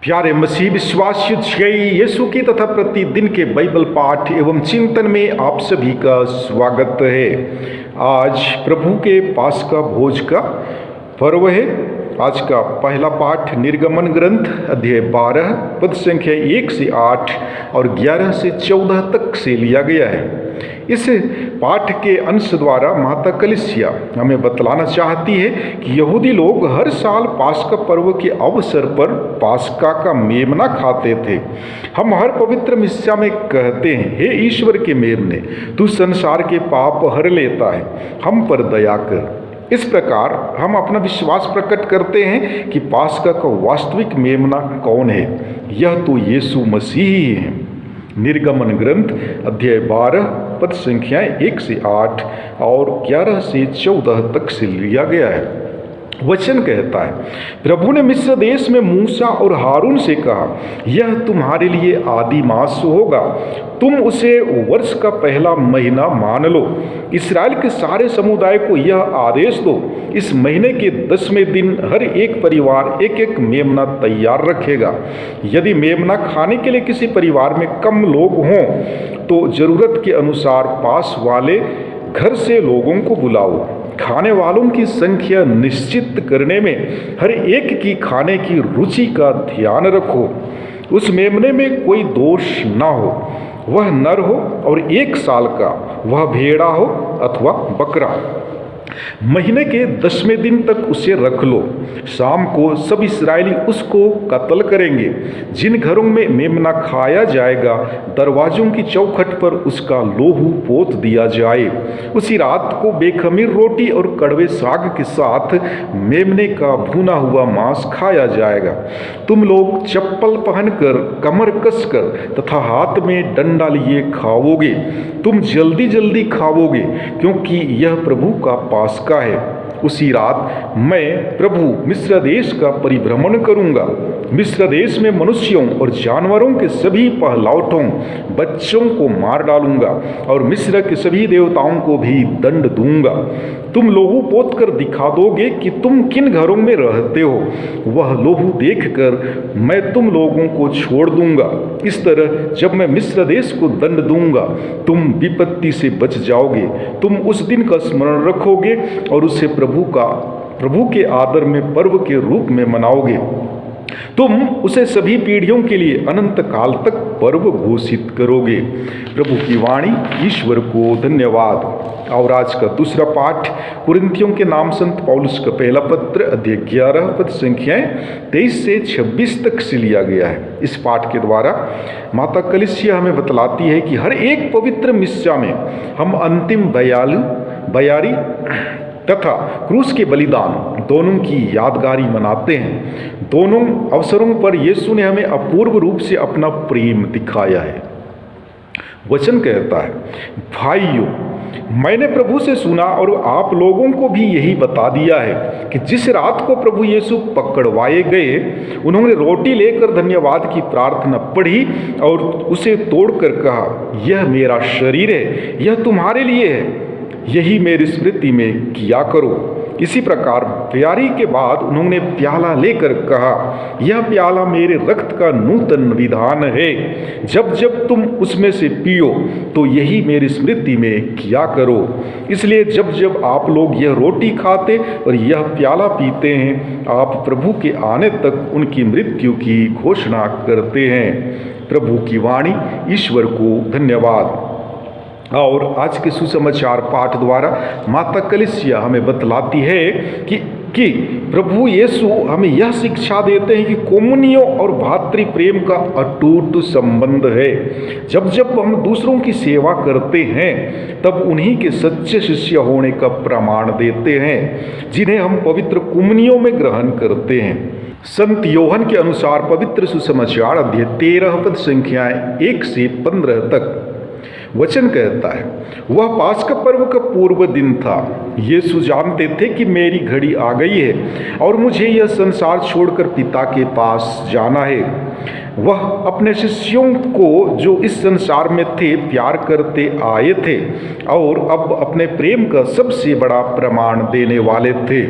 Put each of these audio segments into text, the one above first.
प्यारे मसीह विश्वासियों, जय यीशु की तथा प्रतिदिन के बाइबल पाठ एवं चिंतन में आप सभी का स्वागत है। आज प्रभु के पास्का भोज का पर्व है। आज का पहला पाठ निर्गमन ग्रंथ अध्याय 12 पद संख्या 1 से 8 और 11 से 14 तक से लिया गया है। इस पाठ के अंश द्वारा माता कलीसिया हमें बतलाना चाहती है कि यहूदी लोग हर साल पास्का पर्व के अवसर पर पास्का का मेमना खाते थे। हम हर पवित्र मिस्सा में कहते हैं, हे ईश्वर के मेमने, तू संसार के पाप हर लेता है, हम पर दया कर। इस प्रकार हम अपना विश्वास प्रकट करते हैं कि पास्का का वास्तविक मेमना कौन है। यह तो यीशु मसीह ही है। निर्गमन ग्रंथ अध्याय 12 पद संख्याएं 1 से 8 और 11 से 14 तक से लिया गया है। वचन कहता है, प्रभु ने मिस्र देश में मूसा और हारून से कहा, यह तुम्हारे लिए आदि मास होगा, तुम उसे वर्ष का पहला महीना मान लो। इस्राएल के सारे समुदाय को यह आदेश दो, इस महीने के 10वें दिन हर एक परिवार एक एक मेमना तैयार रखेगा। यदि मेमना खाने के लिए किसी परिवार में कम लोग हों तो जरूरत के अनुसार पास वाले घर से लोगों को बुलाओ। खाने वालों की संख्या निश्चित करने में हर एक की खाने की रुचि का ध्यान रखो। उस मेमने में कोई दोष ना हो, वह नर हो और 1 साल का, वह भेड़ा हो अथवा बकरा। महीने के 10वें दिन तक उसे रख लो। शाम को सब इस्राएली उसको कत्ल करेंगे। जिन घरों में मेमना खाया जाएगा, दरवाजों की चौखट पर उसका लोहू पोत दिया जाए। उसी रात को बेखमीर रोटी और कड़वे साग के साथ मेमने का भुना हुआ मांस खाया जाएगा। तुम लोग चप्पल पहनकर, कमर कसकर तथा हाथ में डंडा लिए खाओगे। तुम जल्दी जल्दी खाओगे, क्योंकि यह प्रभु का पास्का है। उसी रात मैं प्रभु मिस्र देश का परिभ्रमण करूंगा। मिस्र देश में मनुष्यों और जानवरों के सभी पहलौठों बच्चों को मार डालूंगा और मिस्र के सभी देवताओं को भी दंड दूंगा। तुम लोहू पोत कर दिखा दोगे कि तुम किन घरों में रहते हो। वह लोहू देखकर मैं तुम लोगों को छोड़ दूंगा। इस तरह जब मैं मिस्र देश को दंड दूंगा, तुम विपत्ति से बच जाओगे। तुम उस दिन का स्मरण रखोगे और उसे प्रभु के आदर में पर्व के रूप में मनाओगे। तुम उसे सभी पीढ़ियों के लिए अनंत काल तक पर्व घोषित करोगे। प्रभु की वाणी। ईश्वर को धन्यवाद। और आज का दूसरा पाठ कुरिन्थियों के नाम संत पौलुस का पहला पत्र अध्याय 11 पद संख्याएं 23 से 26 तक से लिया गया है। इस पाठ के द्वारा माता कलीसिया हमें बतलाती है कि हर एक पवित्र मिस्सा में हम अंतिम बयारी तथा क्रूस के बलिदान दोनों की यादगारी मनाते हैं। दोनों अवसरों पर यीशु ने हमें अपूर्व रूप से अपना प्रेम दिखाया है। वचन कहता है, भाइयों, मैंने प्रभु से सुना और आप लोगों को भी यही बता दिया है कि जिस रात को प्रभु यीशु पकड़वाए गए, उन्होंने रोटी लेकर धन्यवाद की प्रार्थना पढ़ी और उसे तोड़कर कहा, यह मेरा शरीर है, यह तुम्हारे लिए है, यही मेरी स्मृति में किया करो। इसी प्रकार प्यारी के बाद उन्होंने प्याला लेकर कहा, यह प्याला मेरे रक्त का नूतन विधान है। जब जब तुम उसमें से पियो तो यही मेरी स्मृति में किया करो। इसलिए जब जब आप लोग यह रोटी खाते और यह प्याला पीते हैं, आप प्रभु के आने तक उनकी मृत्यु की घोषणा करते हैं। प्रभु की वाणी। ईश्वर को धन्यवाद। और आज के सुसमाचार पाठ द्वारा माता कलीसिया हमें बतलाती है कि प्रभु यीशु हमें यह शिक्षा देते हैं कि कोमुनियो और भातृ प्रेम का अटूट संबंध है। जब जब हम दूसरों की सेवा करते हैं, तब उन्हीं के सच्चे शिष्य होने का प्रमाण देते हैं, जिन्हें हम पवित्र कोमुनियो में ग्रहण करते हैं। संत योहन के अनुसार पवित्र सुसमाचार अध्याय 13 पद संख्याएं 1 से 15 तक वचन कहता है, वह पास्का पर्व का पूर्व दिन था। यीशु जानते थे कि मेरी घड़ी आ गई है और मुझे यह संसार छोड़कर पिता के पास जाना है। वह अपने शिष्यों को जो इस संसार में थे प्यार करते आए थे और अब अपने प्रेम का सबसे बड़ा प्रमाण देने वाले थे।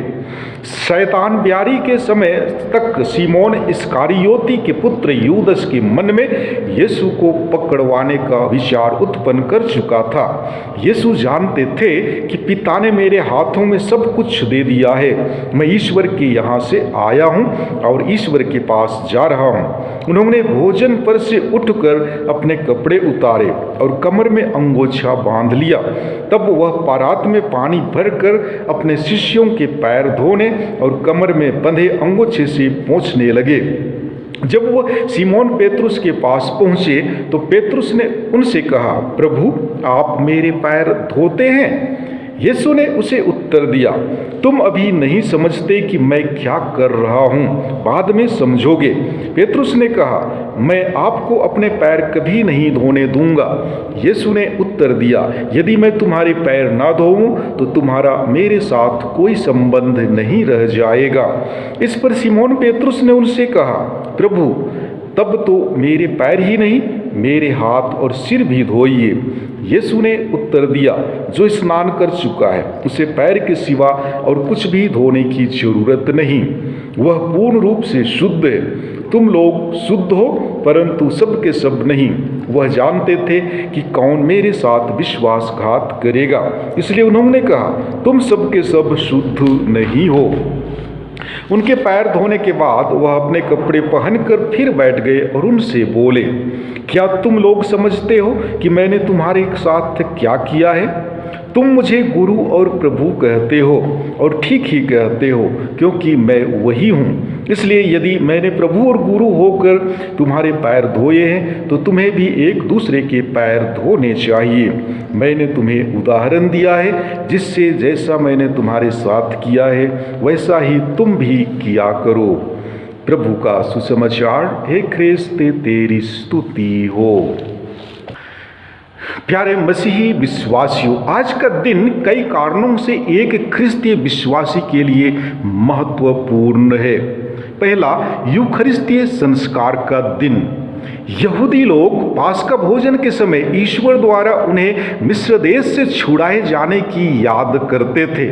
शैतान ब्यारी के समय तक सीमोन इस्कारियोती के पुत्र यूदस के मन में यीशु को पकड़वाने का विचार उत्पन्न कर चुका था। यीशु जानते थे कि पिता ने मेरे हाथों में सब कुछ दे दिया है, मैं ईश्वर के यहाँ से आया हूँ और ईश्वर के पास जा रहा हूँ। उन्होंने भोजन पर से उठकर अपने कपड़े उतारे और कमर में अंगोछा बांध लिया। तब वह परात में पानी भरकर अपने शिष्यों के पैर धोने और कमर में बंधे अंगोछे से पोंछने लगे। जब वह सीमोन पेतरुस के पास पहुंचे तो पेतरुस ने उनसे कहा, प्रभु, आप मेरे पैर धोते हैं? यीशु ने उसे उत्तर दिया, तुम अभी नहीं समझते कि मैं क्या कर रहा हूँ, बाद में समझोगे। पेतरुस ने कहा, मैं आपको अपने पैर कभी नहीं धोने दूंगा। यीशु ने उत्तर दिया, यदि मैं तुम्हारे पैर ना धोऊं तो तुम्हारा मेरे साथ कोई संबंध नहीं रह जाएगा। इस पर सिमोन पेतरुस ने उनसे कहा, प्रभु, तब तो मेरे पैर ही नहीं, मेरे हाथ और सिर भी धोइए। यीशु ने उत्तर दिया, जो स्नान कर चुका है उसे पैर के सिवा और कुछ भी धोने की जरूरत नहीं, वह पूर्ण रूप से शुद्ध है। तुम लोग शुद्ध हो परंतु सब के सब नहीं। वह जानते थे कि कौन मेरे साथ विश्वासघात करेगा, इसलिए उन्होंने कहा, तुम सब के सब शुद्ध नहीं हो। उनके पैर धोने के बाद वह अपने कपड़े पहनकर फिर बैठ गए और उनसे बोले, क्या तुम लोग समझते हो कि मैंने तुम्हारे साथ क्या किया है? तुम मुझे गुरु और प्रभु कहते हो और ठीक ही कहते हो, क्योंकि मैं वही हूँ। इसलिए यदि मैंने प्रभु और गुरु होकर तुम्हारे पैर धोए हैं तो तुम्हें भी एक दूसरे के पैर धोने चाहिए। मैंने तुम्हें उदाहरण दिया है, जिससे जैसा मैंने तुम्हारे साथ किया है वैसा ही तुम भी किया करो। प्रभु का सुसमाचार। हे ख्रिस्त, तेरी स्तुति हो। प्यारे मसीही विश्वासियों, आज का दिन कई कारणों से एक ख्रिस्तीय विश्वासी के लिए महत्वपूर्ण है। पहला, यूखरिस्तीय संस्कार का दिन। यहूदी लोग पास्का भोजन के समय ईश्वर द्वारा उन्हें मिस्र देश से छुड़ाए जाने की याद करते थे,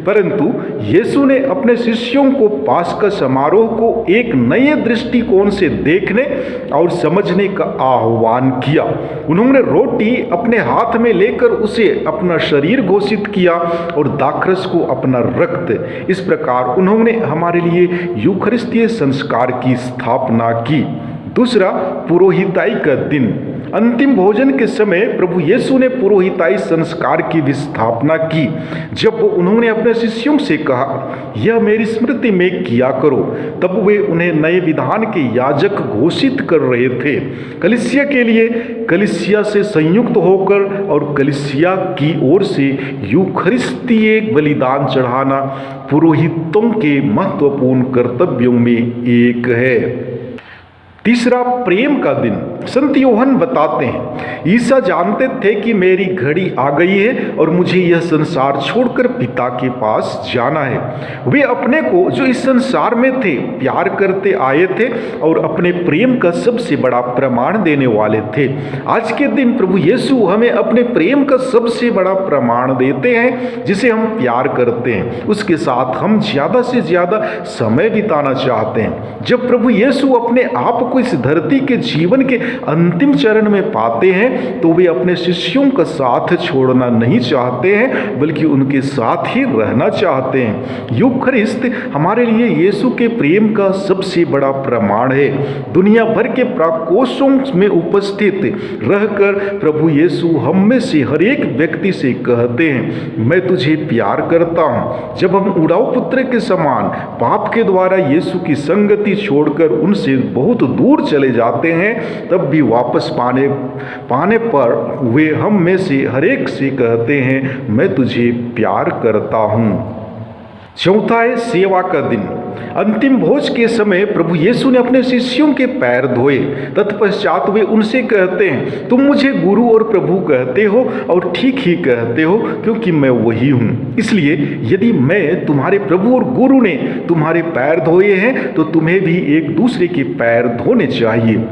परंतु यीशु ने अपने शिष्यों को पास्का समारोह को एक नए दृष्टिकोण से देखने और समझने का आह्वान किया। उन्होंने रोटी अपने हाथ में लेकर उसे अपना शरीर घोषित किया और दाखरस को अपना रक्त। इस प्रकार उन्होंने हमारे लिए यूखरिस्तीय संस्कार की स्थापना की। दूसरा, पुरोहिताई का दिन। अंतिम भोजन के समय प्रभु यीशु ने पुरोहिताई संस्कार की भी स्थापना की, जब उन्होंने अपने शिष्यों से कहा, यह मेरी स्मृति में किया करो। तब वे उन्हें नए विधान के याजक घोषित कर रहे थे, कलीसिया के लिए, कलीसिया से संयुक्त होकर और कलीसिया की ओर से यूखरिस्तीय बलिदान चढ़ाना पुरोहितों के महत्वपूर्ण कर्तव्यों में एक है। तीसरा, प्रेम का दिन। संत यूहन्ना बताते हैं, ईसा जानते थे कि मेरी घड़ी आ गई है और मुझे यह संसार छोड़कर पिता के पास जाना है। वे अपने को जो इस संसार में थे प्यार करते आए थे और अपने प्रेम का सबसे बड़ा प्रमाण देने वाले थे। आज के दिन प्रभु यीशु हमें अपने प्रेम का सबसे बड़ा प्रमाण देते हैं, जिसे हम प्यार करते हैं, उसके साथ हम ज़्यादा से ज़्यादा समय बिताना चाहते हैं। जब प्रभु यीशु अपने आप को इस धरती के जीवन के अंतिम चरण में पाते हैं तो वे अपने शिष्यों का साथ छोड़ना नहीं चाहते हैं, बल्कि उनके साथ ही रहना चाहते हैं। यूखरिस्त हमारे लिए यीशु के प्रेम का सबसे बड़ा प्रमाण है। दुनिया भर के प्रकोष्ठों में उपस्थित रहकर प्रभु यीशु हम में से हर एक व्यक्ति से कहते हैं, मैं तुझे प्यार करता हूँ। जब हम उड़ाऊ पुत्र के समान पाप के द्वारा यीशु की संगति छोड़कर उनसे बहुत दूर चले जाते हैं, तब भी वापस पाने पर वे हम में से हर एक से कहते हैं, मैं तुझे प्यार करता हूँ। चौथा है सेवा का दिन। अंतिम भोज के समय प्रभु यीशु ने अपने शिष्यों के पैर धोए। तत्पश्चात वे उनसे कहते हैं, तुम मुझे गुरु और प्रभु कहते हो और ठीक ही कहते हो, क्योंकि मैं वही हूँ। इसलिए यदि मैं तुम्हारे प्रभु और गुरु ने तुम्हारे पैर धोए हैं तो तुम्हें भी एक दूसरे के पैर धोने चाहिए।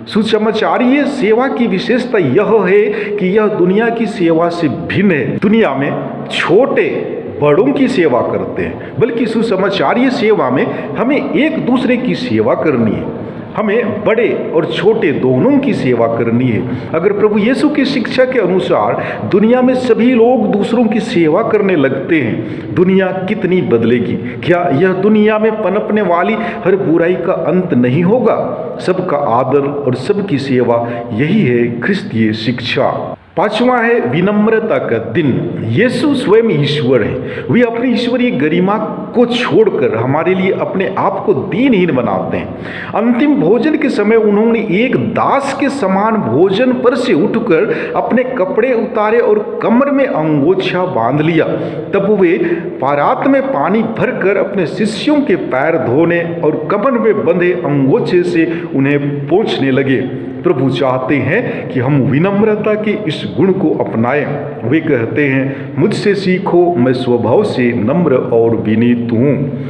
सुसमाचारीय सेवा की विशेषता यह है कि यह दुनिया की सेवा से भिन्न है। दुनिया में छोटे बड़ों की सेवा करते हैं, बल्कि सुसमाचारीय सेवा में हमें एक दूसरे की सेवा करनी है। हमें बड़े और छोटे दोनों की सेवा करनी है। अगर प्रभु यीशु की शिक्षा के अनुसार दुनिया में सभी लोग दूसरों की सेवा करने लगते हैं, दुनिया कितनी बदलेगी। क्या यह दुनिया में पनपने वाली हर बुराई का अंत नहीं होगा? सबका आदर और सबकी सेवा, यही है ख्रिस्तीय शिक्षा। पांचवा है विनम्रता का दिन। यीशु स्वयं ईश्वर है। वे अपनी ईश्वरीय गरिमा को छोड़कर हमारे लिए अपने आप को दीनहीन बनाते हैं। अंतिम भोजन के समय उन्होंने एक दास के समान भोजन पर से उठकर अपने कपड़े उतारे और कमर में अंगोछा बांध लिया। तब वे परात में पानी भरकर अपने शिष्यों के पैर धोने और कमर में बंधे अंगोछे से उन्हें पोंछने लगे। प्रभु चाहते हैं कि हम विनम्रता के इस गुण को अपनाएं। वे कहते हैं, मुझसे सीखो, मैं स्वभाव से नम्र और विनीत हूँ।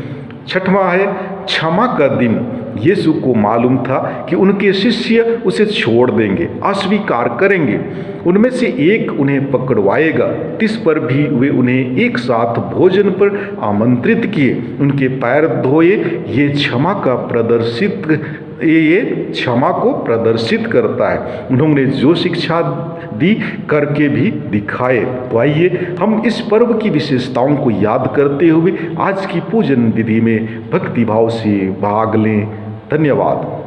छठवां है क्षमा का दिन। यीशु को मालूम था कि उनके शिष्य उसे छोड़ देंगे, अस्वीकार करेंगे। उनमें से एक उन्हें पकड़वाएगा। इस पर भी वे उन्हें एक साथ भोजन पर आमंत्रित किए, उनके पैर धोए। ये क्षमा को प्रदर्शित करता है। उन्होंने जो शिक्षा दी करके भी दिखाए। तो आइए हम इस पर्व की विशेषताओं को याद करते हुए आज की पूजन विधि में भक्तिभाव से भाग लें। धन्यवाद।